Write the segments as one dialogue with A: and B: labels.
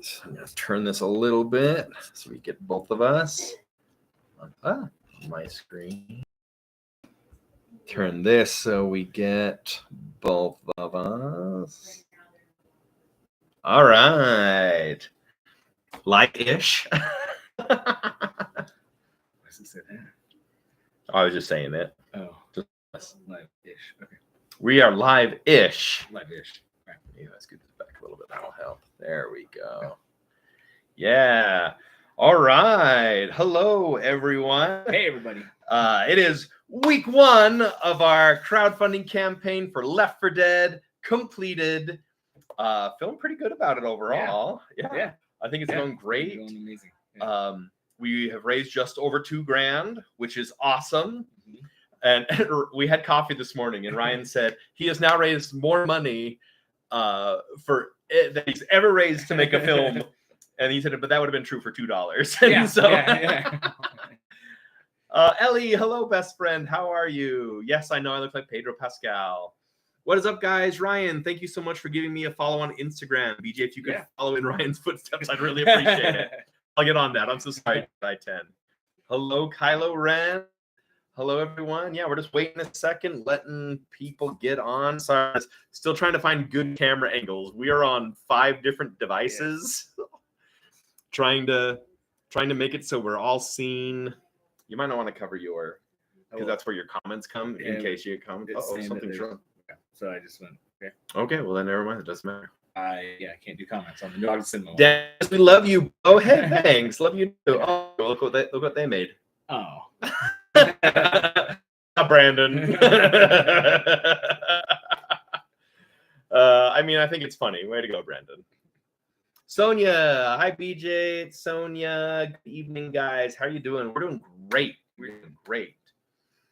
A: So I'm going to turn this a little bit so we get both of us on my screen. Turn this so we get both of us. All right. Live-ish.
B: Why does it say that?
A: I was just saying it.
B: Oh,
A: Just
B: live-ish. Okay.
A: We are live-ish.
B: Live-ish. Right.
A: Yeah, let's get this back a little bit. That'll help. There we go. Yeah. All right. Hello, everyone.
B: Hey, everybody.
A: It is week 1 of our crowdfunding campaign for Left 4 Dead completed. Feeling pretty good about it overall. Yeah. I think it's going great.
B: It's going amazing. Yeah.
A: We have raised just over $2,000, which is awesome.
B: Mm-hmm.
A: And we had coffee this morning, and Ryan said he has now raised more money for it than he's ever raised to make a film. And he said, but that would have been true for $2. Ellie, hello, best friend. How are you? Yes, I know I look like Pedro Pascal. What is up, guys? Ryan, thank you so much for giving me a follow on Instagram. BJ, if you could follow in Ryan's footsteps, I'd really appreciate it. I'll get on that. I'm so sorry, I 10. Hello, Kylo Ren. Hello, everyone. Yeah, we're just waiting a second, letting people get on. Sorry, still trying to find good camera angles. We are on 5 different devices, trying to make it so we're all seen. You might not want to cover your, because that's where your comments come in case you come. Something's wrong.
B: So I just went,
A: okay, well then never mind. It doesn't matter.
B: I can't do comments on the Dog Cinema.
A: Dennis, we love you. Oh, hey, thanks. Love you too. Oh, look what they made.
B: Oh.
A: Brandon. I mean, I think it's funny. Way to go, Brandon. Sonia. Hi, BJ. It's Sonia. Good evening, guys. How are you doing? We're doing great. We're doing great.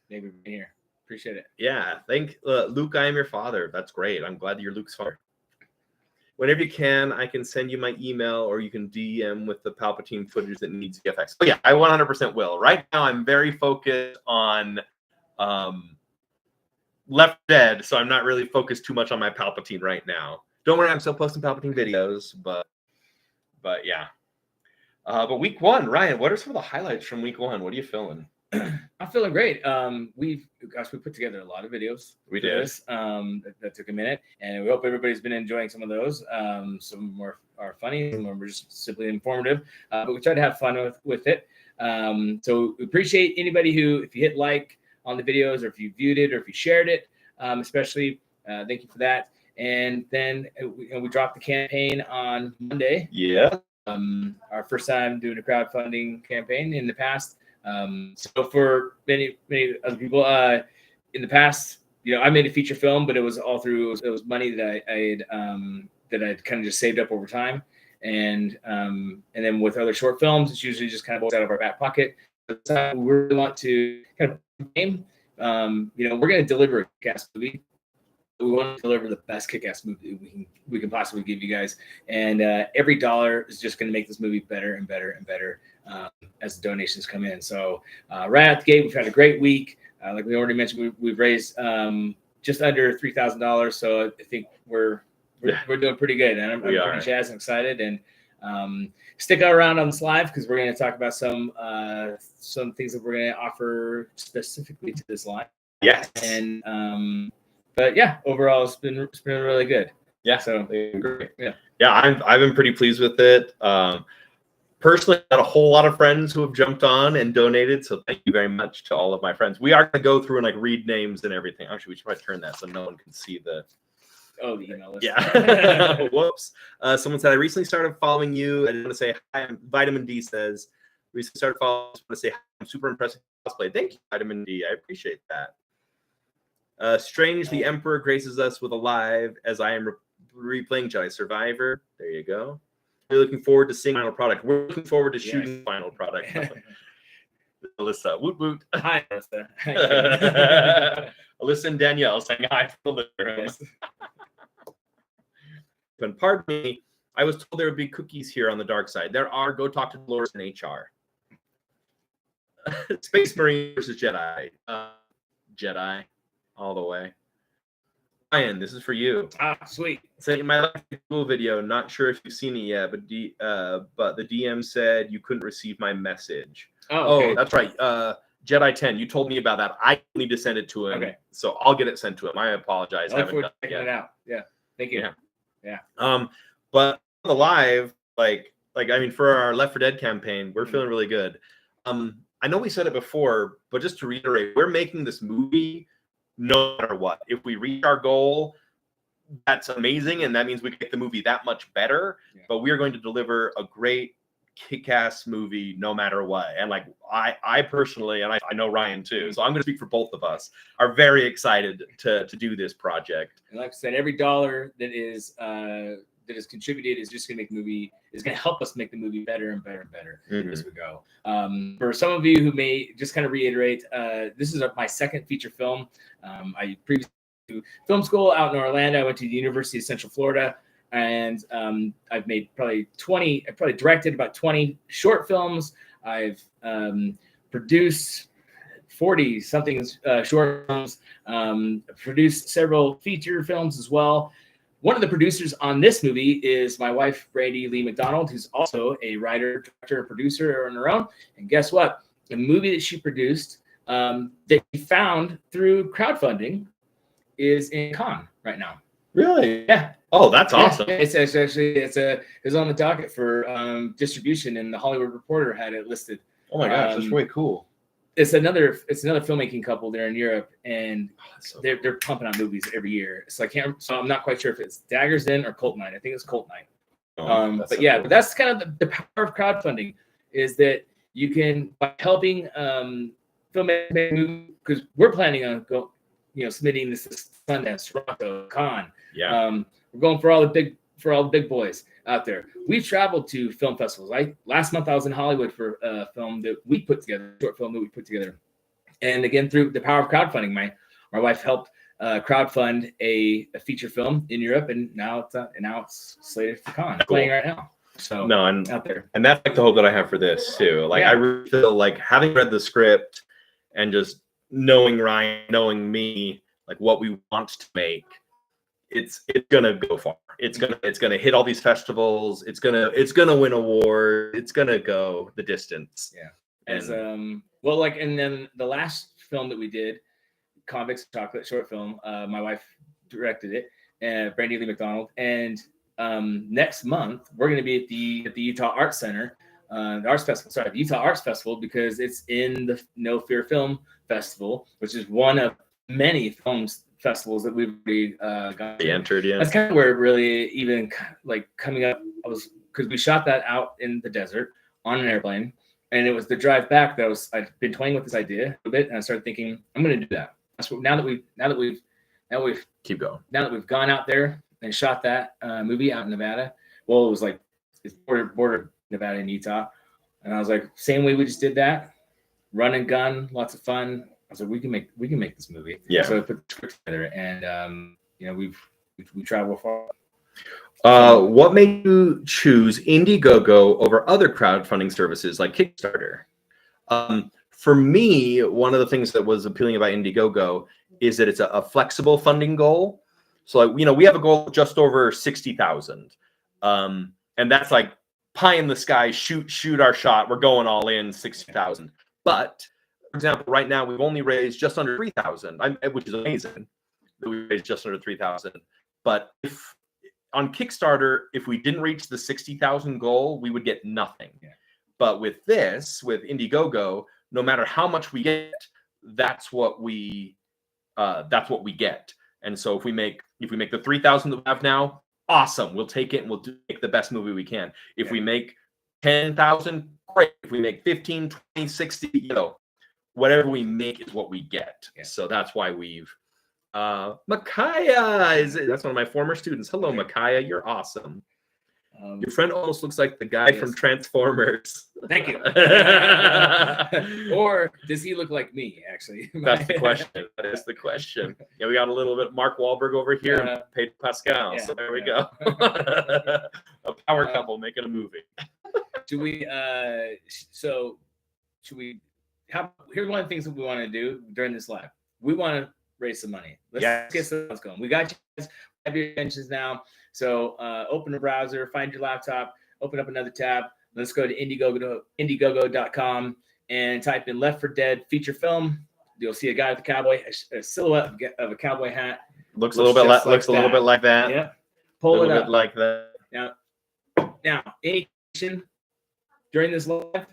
B: Thank you for being here. Appreciate it.
A: Yeah. Thank Luke, I am your father. That's great. I'm glad that you're Luke's father. Whenever you can, I can send you my email, or you can DM with the Palpatine footage that needs VFX. Oh, yeah, I 100% will. Right now, I'm very focused on Left Dead, so I'm not really focused too much on my Palpatine right now. Don't worry, I'm still posting Palpatine videos, but yeah. But week 1, Ryan, what are some of the highlights from week 1? What are you feeling?
B: I'm feeling great. We put together a lot of videos.
A: We did.
B: That took a minute, and we hope everybody's been enjoying some of those. Some more are funny, some more just simply informative. But we try to have fun with it. So we appreciate anybody who, if you hit like on the videos, or if you viewed it, or if you shared it, especially, thank you for that. And then we dropped the campaign on Monday.
A: Yeah.
B: Our first time doing a crowdfunding campaign. In the past. So for many other people, in the past, I made a feature film, but it was all through, it was money that I'd kind of just saved up over time. And then with other short films, it's usually just kind of out of our back pocket. So we really want to kind of aim, we're going to deliver a kick-ass movie. We want to deliver the best kick-ass movie we can possibly give you guys. And every dollar is just going to make this movie better and better and better as the donations come in. So right out the gate, we've had a great week. Like we already mentioned, we've raised just under $3,000. So I think we're doing pretty good. And I'm pretty jazzed and excited. And stick around on this live, because we're going to talk about some things that we're going to offer specifically to this live.
A: Yes.
B: And but yeah, overall it's been really good.
A: Yeah.
B: So
A: great. Yeah. I've been pretty pleased with it. Personally, got a whole lot of friends who have jumped on and donated. So thank you very much to all of my friends. We are going to go through and read names and everything. Actually, we should probably turn that so no one can see the
B: email list.
A: Yeah. Whoops. Someone said, I recently started following you. I just want to say hi. Vitamin D says, recently started following. I just want to say hi. I'm super impressed with cosplay. Thank you, Vitamin D. I appreciate that. Strange, the Emperor graces us with a live as I am replaying Jedi Survivor. There you go. We're looking forward to seeing final product. We're looking forward to shooting final product. Alyssa, woot woot.
B: Hi, Alyssa.
A: Alyssa and Danielle saying hi from the living room. And pardon me, I was told there would be cookies here on the dark side. There are. Go talk to Dolores in HR. Space Marine versus Jedi. Jedi. All the way. Ryan, this is for you.
B: Sweet.
A: Sent you my last cool video. Not sure if you've seen it yet, but the DM said you couldn't receive my message.
B: Okay.
A: Oh, that's right. Jedi 10, you told me about that. I need to send it to him.
B: Okay.
A: So I'll get it sent to him. I apologize.
B: I look forward to checking it out. Yeah. Thank you.
A: Yeah. But the live, like I mean, for our Left 4 Dead campaign, we're feeling really good. I know we said it before, but just to reiterate, we're making this movie no matter what. If we reach our goal, that's amazing, and that means we make the movie that much better. Yeah. But we are going to deliver a great kick-ass movie no matter what. And like I personally, and I know Ryan too, so I'm going to speak for both of us, are very excited to do this project.
B: And like I said, every dollar that is contributed is just going to make the movie, is going to help us make the movie better and better and better as we go. For some of you who may just kind of reiterate, this is my second feature film. I previously to film school out in Orlando. I went to the University of Central Florida, and I've made probably directed about 20 short films. I've produced 40 something short films, produced several feature films as well. One of the producers on this movie is my wife, Brandy Lee McDonald, who's also a writer, director, producer on her own. And guess what? The movie that she produced that she found through crowdfunding is in Cannes right now.
A: Really?
B: Yeah.
A: Oh, that's awesome.
B: It's on the docket for distribution, and the Hollywood Reporter had it listed.
A: Oh my gosh, that's really cool.
B: It's another filmmaking couple there in Europe, and they're pumping out movies every year. So I'm not quite sure if it's Daggers Den or Cult Night. I think it's Cult Night. But that's kind of the power of crowdfunding, is that you can, by helping filmmakers move, because we're planning on submitting this to Sundance, Toronto, Cannes.
A: Yeah.
B: We're going for all the big boys out there. We've traveled to film festivals. Last month I was in Hollywood for a film that we put together, a short film that we put together. And again, through the power of crowdfunding, my wife helped crowdfund a feature film in Europe, and now it's slated for Cannes, playing right now. So out there.
A: And that's like the hope that I have for this too. Like I really feel like, having read the script and just knowing Ryan, knowing me, like what we want to make, it's gonna go far. It's gonna hit all these festivals. It's gonna win awards. It's gonna go the distance.
B: Yeah. And then the last film that we did, Convicts of Chocolate, short film. My wife directed it, and Brandy Lee McDonald. And next month we're gonna be at the Utah Arts Center, the Utah Arts Festival, because it's in the No Fear Film Festival, which is one of many festivals that we've already
A: entered. Yeah,
B: that's kind of where it really even like coming up. Because we shot that out in the desert on an airplane, and it was the drive back that I'd been toying with this idea a bit, and I started thinking, I'm going to do that. That's what now that we've
A: keep going.
B: Now that we've gone out there and shot that movie out in Nevada. Well, it was like it's border Nevada and Utah, and I was like, same way we just did that, run and gun, lots of fun. I was like, we can make this movie.
A: Yeah.
B: So I put the script together, and we travel far.
A: What made you choose Indiegogo over other crowdfunding services like Kickstarter? For me, one of the things that was appealing about Indiegogo is that it's a flexible funding goal. So we have a goal of just over 60,000, and that's like pie in the sky, shoot our shot. We're going all in 60,000, but for example, right now we've only raised just under 3,000, which is amazing that we raised just under 3,000. But if on Kickstarter, if we didn't reach the 60,000 goal, we would get nothing. Yeah. But with Indiegogo, no matter how much we get, that's what we get. And so if we make the 3,000 that we have now, awesome, we'll take it and we'll make the best movie we can. If we make 10,000, great. If we make 15, 20, 60, whatever we make is what we get. Yeah. So that's why we've Micaiah that's one of my former students. Hello, Micaiah, you're awesome. Your friend almost looks like the guy from Transformers.
B: Thank you. Or does he look like me, actually?
A: That's the question. That is the question. Yeah, we got a little bit Mark Wahlberg over here, and Pedro Pascal. So there we go. A power couple making a movie.
B: Here's one of the things that we want to do during this live. We want to raise some money. Let's get some things going. We got you guys. Have your attentions now. So open a browser, find your laptop, open up another tab. Let's go to Indiegogo.com and type in Left 4 Dead feature film. You'll see a guy with a cowboy, a silhouette of a cowboy hat.
A: Looks a little bit like that.
B: Yeah. Pull it up.
A: Like that.
B: Now, any question during this live,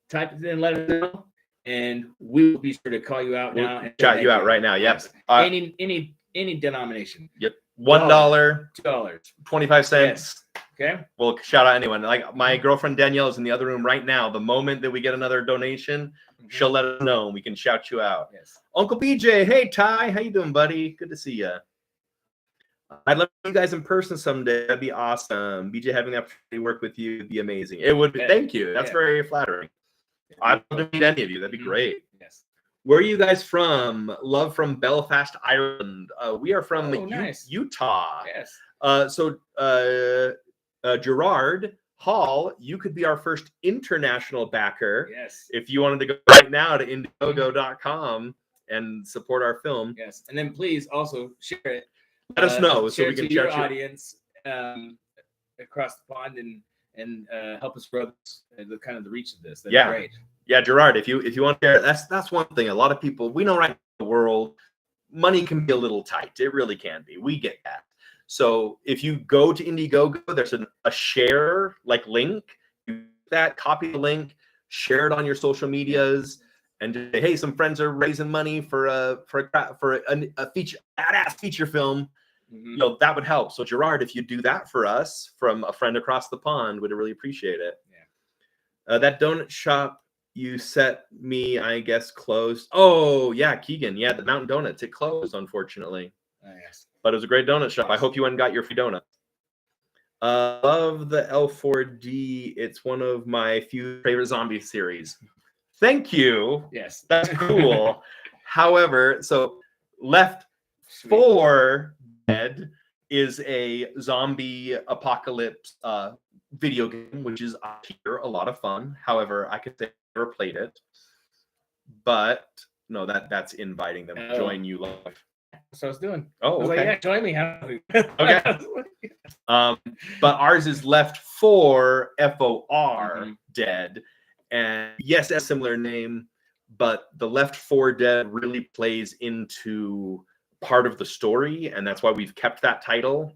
B: type it in, let us know, and we will be sure to call you out now and
A: shout you out right now. Yep.
B: Any denomination.
A: Yep. $1,
B: $2,
A: 25 cents.
B: Yes. Okay.
A: We'll shout out anyone. Like my girlfriend Danielle is in the other room right now. The moment that we get another donation, she'll let us know and we can shout you out.
B: Yes.
A: Uncle BJ, hey Ty, how you doing, buddy? Good to see you. I'd love you guys in person someday. That'd be awesome. BJ, having the opportunity to work with you would be amazing. It would be. Thank you. That's very flattering. I'd love to meet any of you. That'd be great.
B: Yes.
A: Where are you guys from? Love from Belfast, Ireland. We are from Utah.
B: Yes.
A: Gerard Hall, you could be our first international backer.
B: Yes.
A: If you wanted to go right now to Indiegogo.com and support our film.
B: Yes. And then please also share it.
A: Let us know so we can
B: share your audience across the pond and help us grow the reach of this. That'd be great.
A: Yeah, Gerard, if you want to share, that's one thing. A lot of people, we know right now in the world, money can be a little tight. It really can be. We get that. So if you go to Indiegogo, there's a share link. You copy the link, share it on your social medias, and just say, hey, some friends are raising money for a feature, badass feature film. That would help. So Gerard, if you do that for us from a friend across the pond, would really appreciate it. Yeah. That donut shop you set me, I guess, closed. Oh yeah, Keegan. Yeah, the Mountain Donuts, it closed, unfortunately.
B: Yes.
A: But it was a great donut shop. I hope you went and got your free donut. Love the L4D. It's one of my few favorite zombie series. Thank you.
B: Yes.
A: That's cool. However, so Left 4 Dead is a zombie apocalypse video game, which is here a lot of fun. However, I could say I never played it. But no, that's inviting them to join you live.
B: So I was doing.
A: Oh, okay.
B: Yeah, join me.
A: Okay. But ours is Left 4 FOR Dead, and yes, a similar name, but the Left 4 Dead really plays into part of the story, and that's why we've kept that title.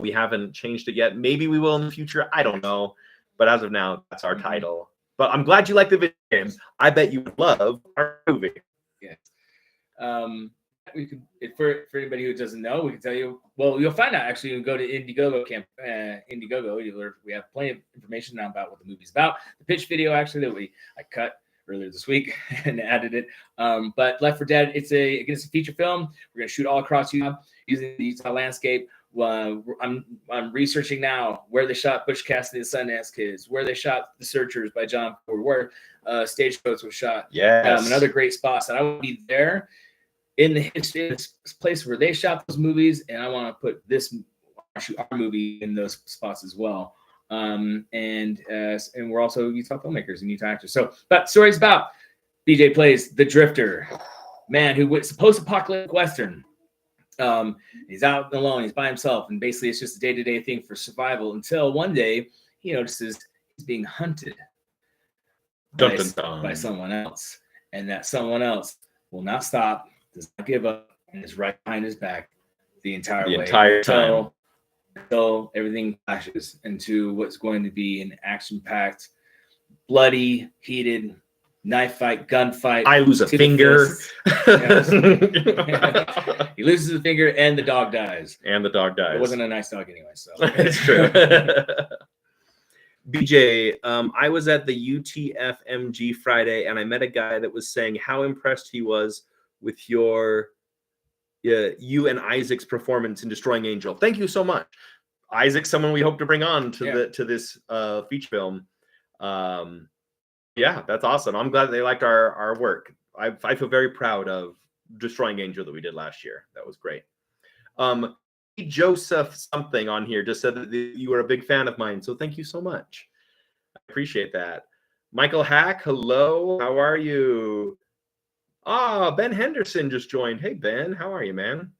A: We haven't changed it yet. Maybe we will in the future. I don't know, but as of now, that's our title. But I'm glad you like the video game. I bet you would love our movie.
B: Yes. We could, for anybody who doesn't know, we can tell you. Well, you'll find out actually. You go to Indiegogo Indiegogo. We have plenty of information now about what the movie's about. The pitch video actually that I cut earlier this week and added it. But Left 4 Dead, it's a feature film. We're gonna shoot all across Utah using the Utah landscape. I'm researching now where they shot Butch Cassidy and the Sundance Kids, where they shot The Searchers by John Ford, where Stagecoach was shot.
A: Yes.
B: And other great spots. And I will be there in the history of this place where they shot those movies, and I want to put our movie in those spots as well. And we're also Utah filmmakers and Utah actors. So, but story's about BJ plays the Drifter, man who was post-apocalyptic Western. He's out alone, he's by himself, and basically it's just a day-to-day thing for survival until one day he notices he's being hunted by someone else, and that someone else will not stop, does not give up, and is right behind his back the entire time until everything flashes into what's going to be an action-packed, bloody, heated knife fight, gunfight.
A: I lose a finger.
B: He loses a finger, and the dog dies.
A: It
B: wasn't a nice dog anyway, so
A: it's true. BJ, I was at the UTFMG Friday, and I met a guy that was saying how impressed he was with you and Isaac's performance in Destroying Angel. Thank you so much. Isaac's someone we hope to bring on to this feature film. Yeah, that's awesome. I'm glad they liked our work. I feel very proud of Destroying Angel that we did last year. That was great. Joseph something on here just said that you were a big fan of mine, so thank you so much. I appreciate that. Michael Hack, hello. How are you? Ben Henderson just joined. Hey, Ben, how are you, man?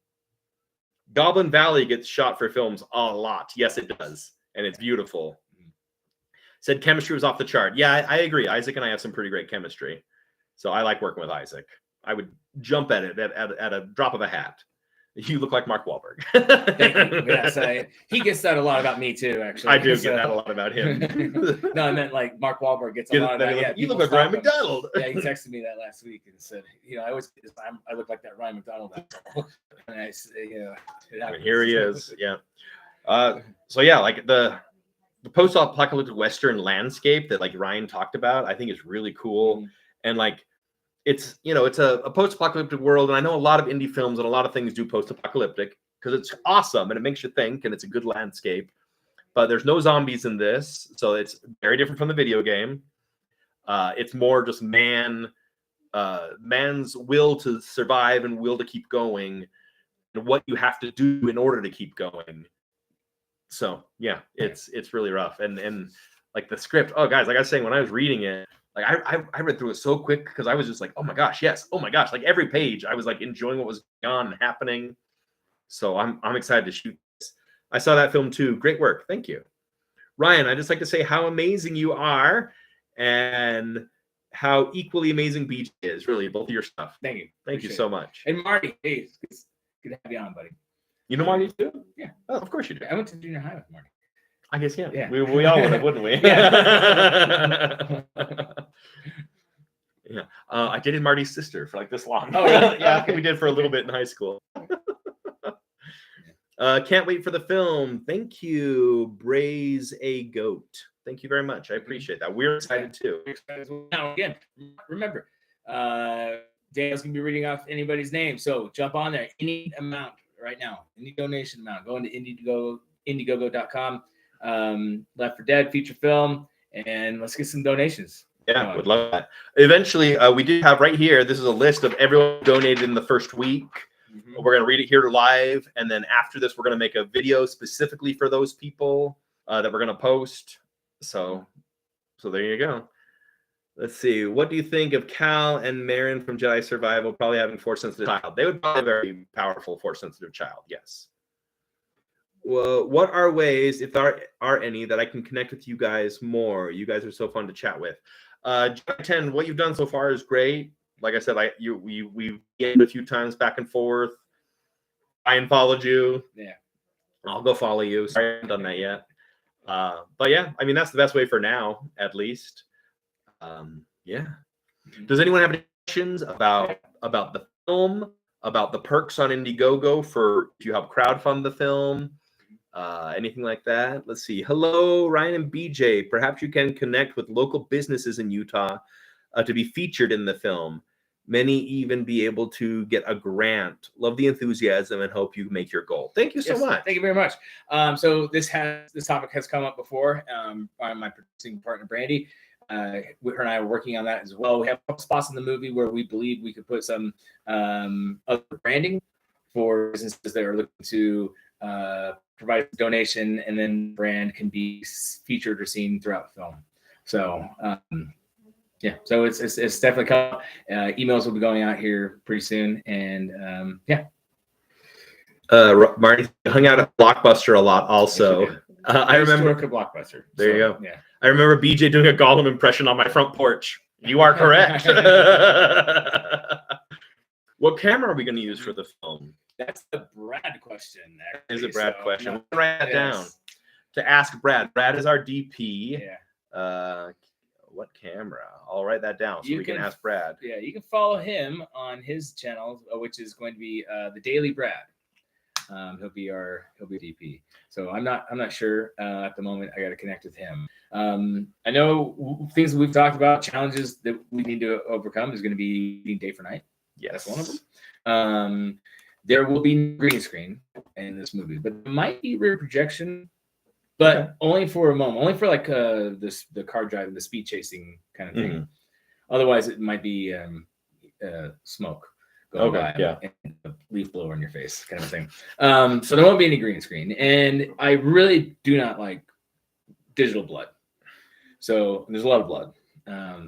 A: Goblin Valley gets shot for films a lot. Yes, it does. And it's beautiful. Said chemistry was off the chart. Yeah, I agree. Isaac and I have some pretty great chemistry. So I like working with Isaac. I would jump at it at a drop of a hat. You look like Mark Wahlberg.
B: Thank you. Yes, he gets that a lot about me too. Actually,
A: I do get that a lot about him.
B: No, I meant like Mark Wahlberg gets a lot about. Yeah,
A: you look like Ryan McDonald.
B: Yeah, he texted me that last week and said, I look like that Ryan McDonald. And I said,
A: here he is. Yeah. So yeah, like the post-apocalyptic Western landscape that like Ryan talked about, I think is really cool. Mm-hmm. And like it's a post-apocalyptic world, and I know a lot of indie films and a lot of things do post-apocalyptic because it's awesome and it makes you think and it's a good landscape. But there's no zombies in this, so it's very different from the video game. It's more just man's will to survive and will to keep going, and what you have to do in order to keep going. So yeah, it's really rough. And like the script, oh guys, like I was saying, when I was reading it, like I read through it so quick because I was just like, oh my gosh, yes, oh my gosh, like every page I was like enjoying what was going on and happening. So I'm excited to shoot this. I saw that film too. Great work. Thank you. Ryan, I'd just like to say how amazing you are and how equally amazing BJ is. Really, both of your stuff.
B: Thank you.
A: Thank you so much.
B: And Marty, hey, it's good to have you on, buddy.
A: You know Marty too?
B: Yeah.
A: Oh, of course you do.
B: I went to junior high with Marty.
A: I guess, yeah.
B: Yeah.
A: We all would have, wouldn't we?
B: Yeah.
A: Yeah. I dated Marty's sister for like this long.
B: Oh, really?
A: Yeah, I think we did for a little bit in high school. Can't wait for the film. Thank you, Braze a Goat. Thank you very much. I appreciate that. We're excited too.
B: Now, again, remember, Daniel's going to be reading off anybody's name. So jump on there. Any amount right now. Any donation amount. Go into Indiegogo.com. Left 4 Dead feature film. And let's get some donations.
A: Yeah, would love that. Eventually, we do have right here, this is a list of everyone who donated in the first week. Mm-hmm. We're going to read it here live. And then after this, we're going to make a video specifically for those people that we're going to post. So there you go. Let's see. What do you think of Cal and Marin from Jedi Survival probably having Force-sensitive child? They would probably have a very powerful Force-sensitive child, yes. Well, what are ways, if there are any, that I can connect with you guys more? You guys are so fun to chat with. Jedi 10, what you've done so far is great. Like I said, we've gamed a few times back and forth. Ryan followed you.
B: Yeah.
A: I'll go follow you. Sorry, I haven't done that yet. But yeah, I mean, that's the best way for now, at least. Yeah. Does anyone have any questions about the film, about the perks on Indiegogo for if you help crowdfund the film, anything like that? Let's see. Hello, Ryan and BJ. Perhaps you can connect with local businesses in Utah to be featured in the film. Many even be able to get a grant. Love the enthusiasm and hope you make your goal. Thank you so much.
B: Thank you very much. So this topic has come up before. By my producing partner Brandy, her and I are working on that as well. We have a couple spots in the movie where we believe we could put some other branding for businesses that are looking to provide a donation, and then brand can be featured or seen throughout the film. So. Yeah, so it's definitely coming. Emails will be going out here pretty soon, and yeah.
A: Marty hung out at Blockbuster a lot, also. I remember
B: Blockbuster.
A: There you go.
B: Yeah,
A: I remember BJ doing a Gollum impression on my front porch. You are correct. What camera are we going to use for the film?
B: That's the Brad question.
A: That is a Brad question. We'll write that down to ask Brad. Brad is our DP.
B: Yeah.
A: What camera? I'll write that down so we can ask Brad.
B: Yeah, you can follow him on his channel, which is going to be the Daily Brad. He'll be DP. So I'm not sure at the moment. I got to connect with him. I know things that we've talked about, challenges that we need to overcome is going to be day for night.
A: Yes,
B: that's one of them. There will be green screen in this movie, but there might be rear projection. But only for a moment, only for like the car driving, the speed chasing kind of thing. Mm-hmm. Otherwise, it might be smoke going by and a leaf blower in your face kind of thing. So there won't be any green screen. And I really do not like digital blood. So there's a lot of blood.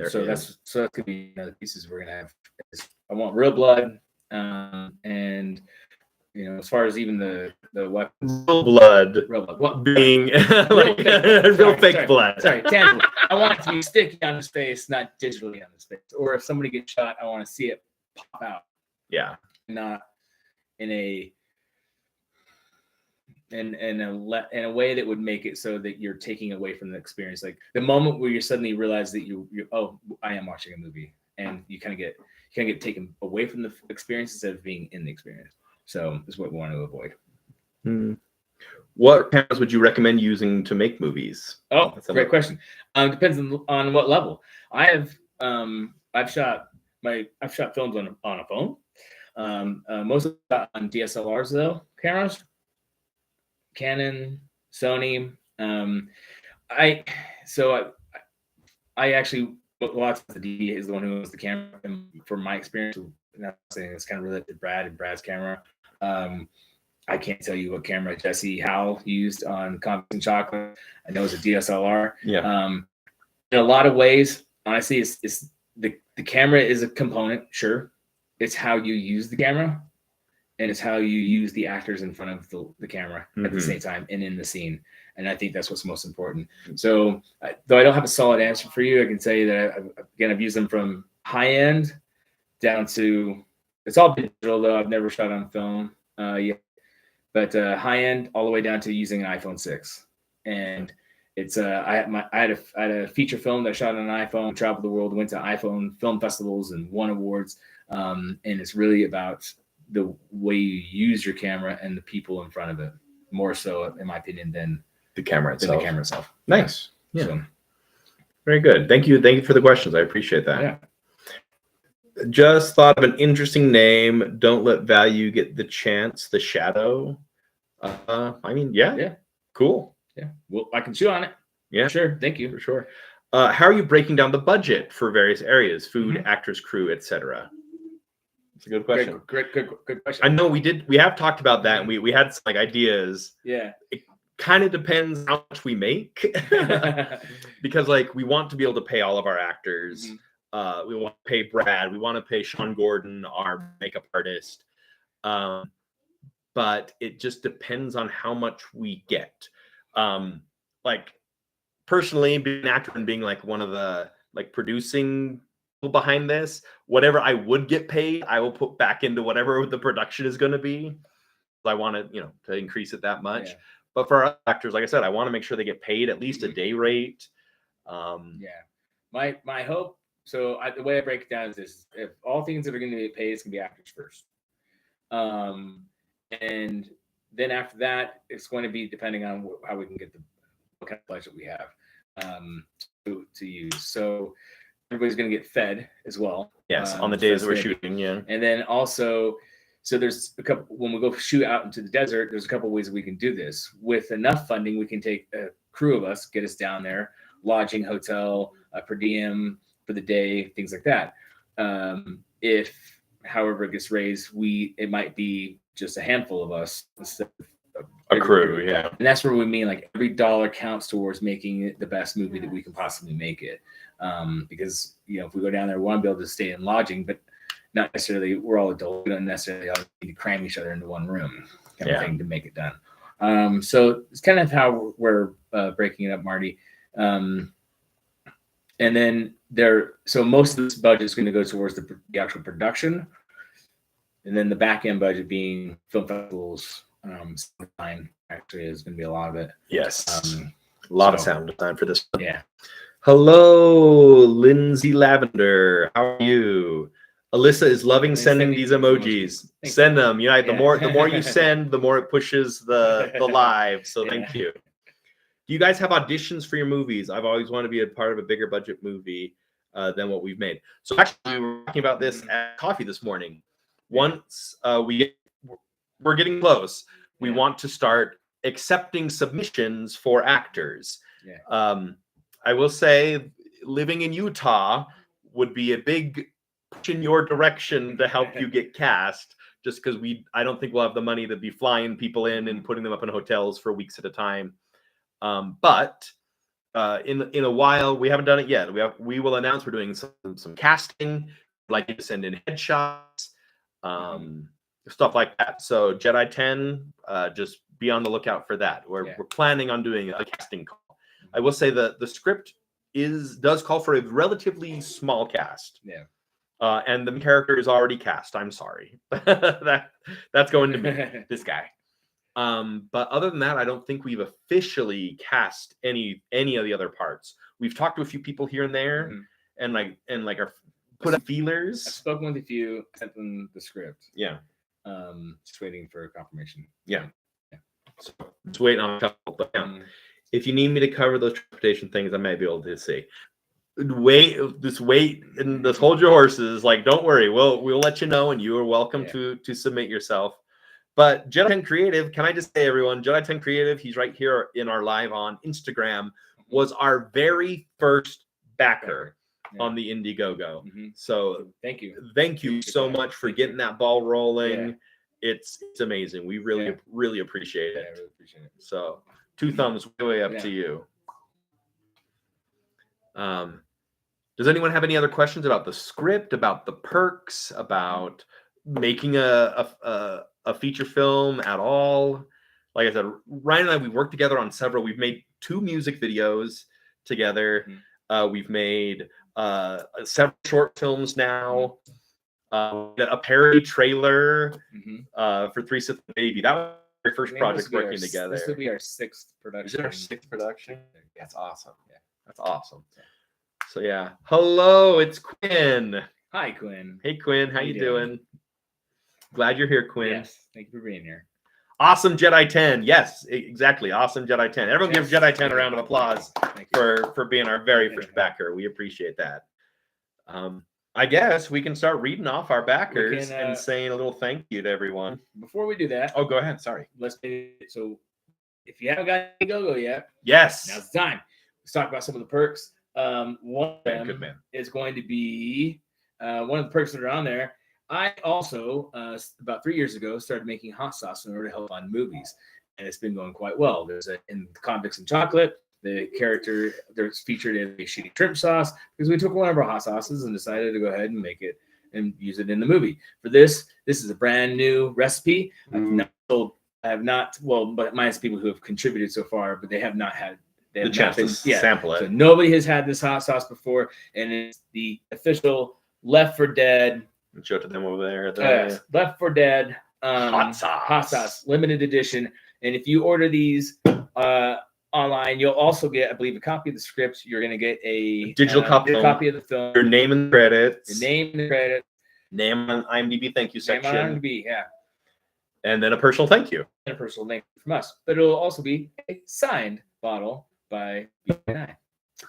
B: So that could be another pieces we're going to have as I want real blood, and as far as even the weapons,
A: Real blood.
B: real blood. What
A: Being like real fake blood.
B: Sorry, tangible. I want it to be sticky on his face, not digitally on his face. Or if somebody gets shot, I want to see it pop out.
A: Yeah.
B: Not in a way that would make it so that you're taking away from the experience. Like the moment where you suddenly realize that you I am watching a movie, and you kind of get taken away from the experience instead of being in the experience. So that's what we want to avoid.
A: What cameras would you recommend using to make movies?
B: Oh, that's great question. Depends on what level. I've shot films on a phone. Most of that on DSLRs though, cameras. Canon, Sony. I actually, lots of the DP is the one who owns the camera. And from my experience, not saying it's kind of related to Brad and Brad's camera. I can't tell you what camera Jesse Howell used on Comics and Chocolate. I know it's a DSLR.
A: Yeah.
B: In a lot of ways, honestly, it's the camera is a component. Sure, it's how you use the camera. And it's how you use the actors in front of the camera at the same time and in the scene. And I think that's what's most important. So though I don't have a solid answer for you, I can tell you that, I've used them from high end down to, it's all digital though. I've never shot on film yet. But high end all the way down to using an iPhone 6. And it's I had a feature film that I shot on an iPhone, traveled the world, went to iPhone film festivals and won awards. And it's really about the way you use your camera and the people in front of it, more so, in my opinion, than
A: the camera itself. Nice. Yeah. So, very good. Thank you for the questions. I appreciate that.
B: Yeah.
A: Just thought of an interesting name. Don't let value get the chance. The Shadow. Yeah. Cool.
B: Yeah. Well, I can chew on it.
A: Yeah.
B: Sure. Thank you.
A: For sure. How are you breaking down the budget for various areas? Food, actors, crew, etc. It's a good question.
B: Great question.
A: I know we have talked about that, and we had some ideas.
B: Yeah.
A: It kind of depends how much we make, because we want to be able to pay all of our actors. We want to pay Brad. We want to pay Sean Gordon, our makeup artist. But it just depends on how much we get. Personally, being an actor and being one of the producing behind this, whatever I would get paid, I will put back into whatever the production is going to be. I want to increase it that much. Yeah. But for our actors, like I said, I want to make sure they get paid at least a day rate.
B: My hope. So the way I break it down is this: if all things that are going to get paid, it's going to be actors first, and then after that, it's going to be depending on how we can get what kind of budget we have to use. So everybody's going to get fed as well.
A: Yes, on the days that we're shooting, yeah.
B: And then also, so there's a couple, when we go shoot out into the desert, there's a couple ways that we can do this. With enough funding, we can take a crew of us, get us down there, lodging, hotel, per diem for the day, things like that. If, however, it gets raised, it might be just a handful of us instead of
A: a crew, yeah.
B: And that's where we mean every dollar counts towards making it the best movie that we can possibly make it. Because if we go down there, we want to be able to stay in lodging, but not necessarily, we're all adults. We don't necessarily all need to cram each other into one room kind of thing to make it done. So it's kind of how we're breaking it up, Marty. And then so most of this budget is going to go towards the actual production, and then the back end budget being film festivals. Sound actually is going to be a lot of it.
A: Yes, a lot of sound design for this one.
B: Yeah.
A: Hello, Lindsay Lavender. How are you? Alyssa is loving sending these emojis. Send them. The more you send, the more it pushes the live. So thank you. Do you guys have auditions for your movies? I've always wanted to be a part of a bigger budget movie than what we've made. So actually, we were talking about this at coffee this morning. Once we're getting close, we want to start accepting submissions for actors.
B: Yeah.
A: I will say, living in Utah would be a big push in your direction to help you get cast, just because I don't think we'll have the money to be flying people in and putting them up in hotels for weeks at a time. But in a while, we haven't done it yet. We will announce we're doing some casting. like you to send in headshots, stuff like that. So Jedi 10, just be on the lookout for that. We're planning on doing a casting call. I will say that the script does call for a relatively small cast.
B: Yeah.
A: And the character is already cast. I'm sorry. That's going to me, this guy. But other than that, I don't think we've officially cast any of the other parts. We've talked to a few people here and there, and like our put up feelers.
B: I've spoken with a few, sent them the script.
A: Yeah.
B: Just waiting for confirmation.
A: Yeah. So just waiting on a couple. But if you need me to cover those transportation things, I may be able to see. Wait and just hold your horses. Like, don't worry, we'll let you know, and you are welcome to submit yourself. But Jedi 10 Creative, can I just say, everyone, Jedi 10 Creative, he's right here in our live on Instagram, was our very first backer on the Indiegogo. So
B: thank you
A: so much for getting that ball rolling. It's amazing. We really appreciate it.
B: I really appreciate it.
A: So 2 thumbs way up to you. Does anyone have any other questions about the script, about the perks, about making a feature film at all? Like I said, Ryan and I, we worked together on several. We've made 2 music videos together. We've made several short films now. A parody trailer for 3 Sith Baby. That was our first project working together.
B: This will be our 6th production.
A: Is it our 6th production? That's awesome. Yeah, that's awesome. So yeah, hello, it's Quinn.
B: Hi, Quinn.
A: Hey, Quinn, how you doing? Glad you're here, Quinn.
B: Yes, thank you for being here.
A: Awesome Jedi 10. Yes, exactly. Awesome Jedi 10. Everyone give Jedi 10 a round of applause for being our very first backer. We appreciate that. I guess we can start reading off our backers and saying a little thank you to everyone.
B: Before we do that,
A: oh, go ahead. Sorry.
B: So if you haven't got Indiegogo yet,
A: yes,
B: now's the time. Let's talk about some of the perks. One of them is going to be one of the perks that are on there. I also, about 3 years ago, started making hot sauce in order to help on movies, and it's been going quite well. There's in Convicts and Chocolate, the character that's featured in a shitty shrimp sauce because we took one of our hot sauces and decided to go ahead and make it and use it in the movie. For this is a brand new recipe. I have not, but minus people who have contributed so far, but they have not had the chance to sample it. So nobody has had this hot sauce before, and it's the official Left 4 Dead.
A: Show it to them over there.
B: Left 4 Dead
A: hot sauce,
B: limited edition. And if you order these online, you'll also get, I believe, a copy of the script. You're going to get a
A: digital copy of the film. Your name and credits.
B: Name on
A: IMDb thank you section.
B: Name on IMDb, yeah.
A: And then a personal thank you.
B: And a personal thank you from us. But it'll also be a signed bottle by you and I.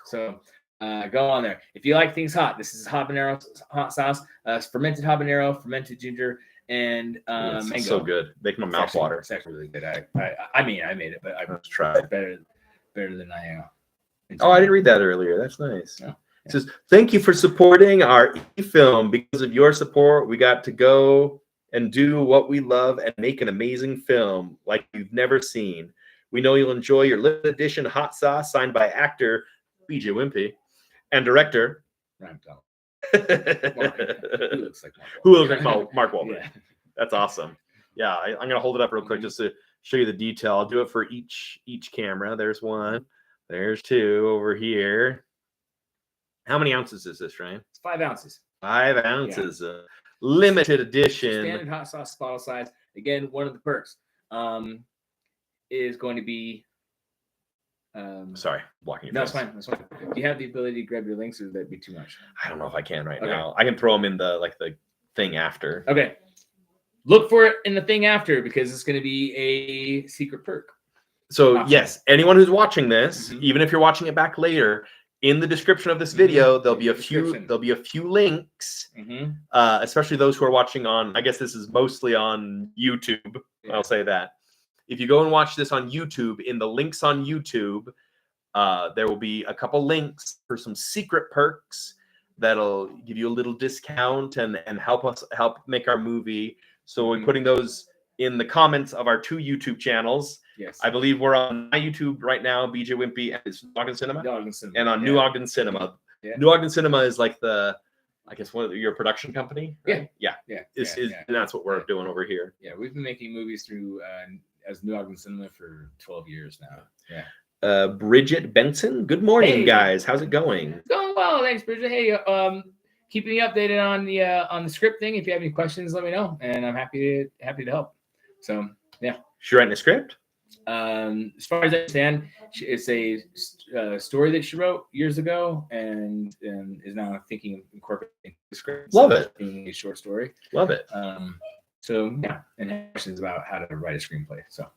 B: So go on there. If you like things hot, this is habanero hot sauce, fermented habanero, fermented ginger, and mango.
A: So good. Make my mouth water.
B: It's actually really good. I made it, but I tried better than I am.
A: I didn't read that earlier. That's nice. Yeah. It says, thank you for supporting our e-film. Because of your support, we got to go and do what we love and make an amazing film like you've never seen. We know you'll enjoy your limited edition hot sauce signed by actor BJ Wimpy and director
B: Ryan
A: who looks like Mark Wahlberg. Yeah. That's awesome. Yeah, I'm going to hold it up real quick just to show you the detail. I'll do it for each camera. There's one. There's 2 over here. How many ounces is this, Ryan?
B: It's 5 ounces.
A: 5 ounces. Yeah. Limited edition.
B: Standard hot sauce bottle size. Again, one of the perks is going to be.
A: Sorry, blocking your
B: No, it's fine. That's fine. Do you have the ability to grab your links, or would that be too much?
A: I don't know if I can right now. I can throw them in the thing after.
B: Okay. Look for it in the thing after because it's going to be a secret perk.
A: So yes, anyone who's watching this, even if you're watching it back later, in the description of this video, there'll be a few links, especially those who are watching on. I guess this is mostly on YouTube. Yeah. I'll say that. If you go and watch this on YouTube, in the links on YouTube, there will be a couple links for some secret perks that'll give you a little discount and help make our movie. So we're putting those in the comments of our 2 YouTube channels.
B: Yes.
A: I believe we're on my YouTube right now, BJ Wimpy, and New Ogden Cinema, and on New Ogden Cinema. Yeah. New Ogden Cinema is like the I guess your production company. Right? Yeah. And that's what we're doing over here.
B: Yeah, we've been making movies through as New Ogden Cinema for 12 years now. Yeah.
A: Bridget Benson. Good morning,
B: Hey.
A: guys. How's it going?
B: Going well, thanks, Bridget. Hey, keeping you updated on the script thing. If you have any questions, let me know, and I'm happy to help. So yeah.
A: She writing a script?
B: As far as I understand, it's a story that she wrote years ago, and is now thinking of incorporating the script.
A: Love it.
B: Being a short story.
A: Love it.
B: So yeah, and questions about how to write a screenplay. So.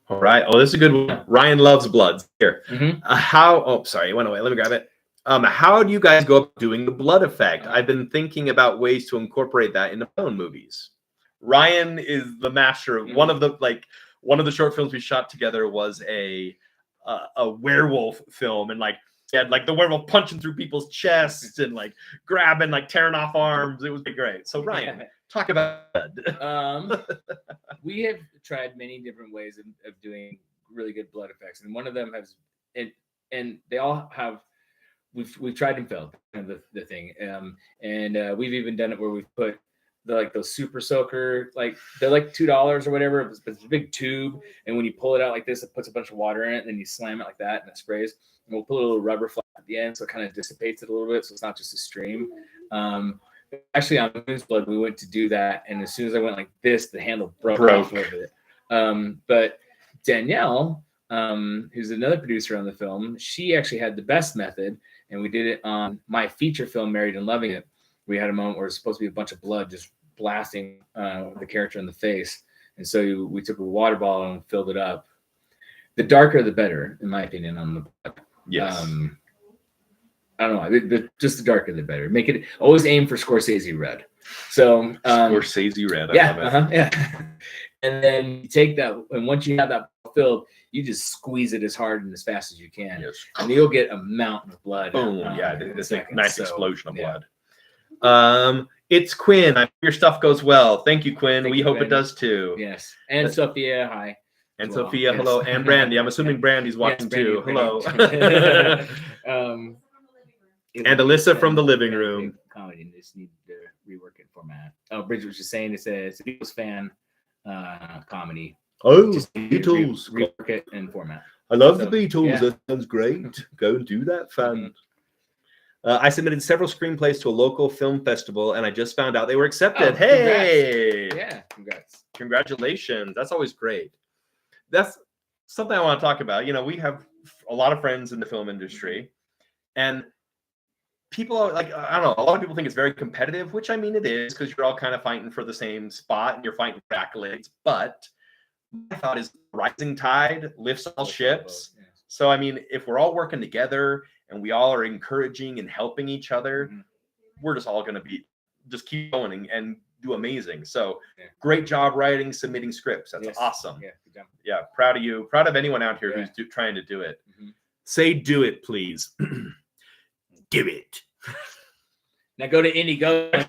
A: All right. Oh, this is a good one. Ryan loves bloods. Here.
B: Mm-hmm.
A: Sorry, it went away. Let me grab it. How do you guys go about doing the blood effect? I've been thinking about ways to incorporate that into my own movies. Ryan is the master of one of the short films we shot together was a werewolf film, and like he had like the werewolf punching through people's chests and like grabbing, like tearing off arms. It was great. So Ryan, talk about blood.
B: We have tried many different ways of doing really good blood effects, and one of them has, and they all have. We've tried and failed. The thing, and we've even done it where we've put those super soaker, like they're like $2 or whatever. It's a big tube, and when you pull it out like this, it puts a bunch of water in it, and then you slam it like that, and it sprays. And we'll put a little rubber flap at the end, so it kind of dissipates it a little bit, so it's not just a stream. Actually, on Moon's Blood, we went to do that, and as soon as I went like this, the handle broke off a little bit. But Danielle, who's another producer on the film, she actually had the best method, and we did it on my feature film, Married and Loving It. We had a moment where it's supposed to be a bunch of blood just blasting the character in the face, and so we took a water bottle and filled it up. The darker, the better, in my opinion, on the blood.
A: Yes.
B: I don't know. Just the darker, the better. Make it always aim for Scorsese red. So
A: Scorsese red. I love it.
B: Yeah. And then you take that, and once you have that filled, you just squeeze it as hard and as fast as you can,
A: yes.
B: And you'll get a mountain of blood.
A: Boom! It's a nice explosion of blood. It's Quinn. I hope your stuff goes well. Thank you, Quinn. We hope it does too.
B: Yes. And Sophia, hi.
A: And Sophia, hello. And Brandy. I'm assuming Brandy's watching too. Hello. And Alyssa from the living room.
B: Comedy. They just need to rework it format. Oh, Bridget was just saying it's a Beatles fan comedy.
A: Oh, Beatles.
B: Rework it in format.
A: I love the Beatles. Yeah. That sounds great. Go and do that, fan. I submitted several screenplays to a local film festival, and I just found out they were accepted.
B: Oh,
A: hey!
B: Congrats. Yeah, congrats.
A: Congratulations. That's always great. That's something I want to talk about. You know, we have a lot of friends in the film industry, and people are like, I don't know, a lot of people think it's very competitive, which I mean it is, because you're all kind of fighting for the same spot and you're fighting for accolades. But my thought is rising tide lifts all ships. Yes. So, I mean, if we're all working together and we all are encouraging and helping each other, we're just all going to just keep going and do amazing. So great job writing, submitting scripts. That's awesome. Yeah, proud of you. Proud of anyone out here who's trying to do it. Say, do it, please. Do it.
B: Now go to Indiegogo.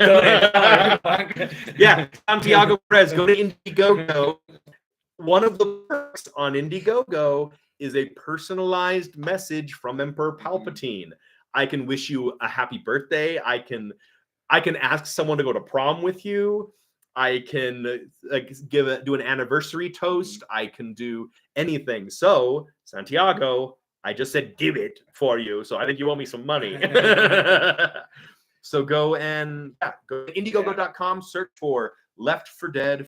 A: Yeah, Santiago Perez, go to Indiegogo. One of the perks on Indiegogo is a personalized message from Emperor Palpatine. I can wish you a happy birthday. I can ask someone to go to prom with you. I can do an anniversary toast. I can do anything. So, Santiago, I just said give it for you. So I think you owe me some money. So go to Indiegogo.com, search for Left 4 Dead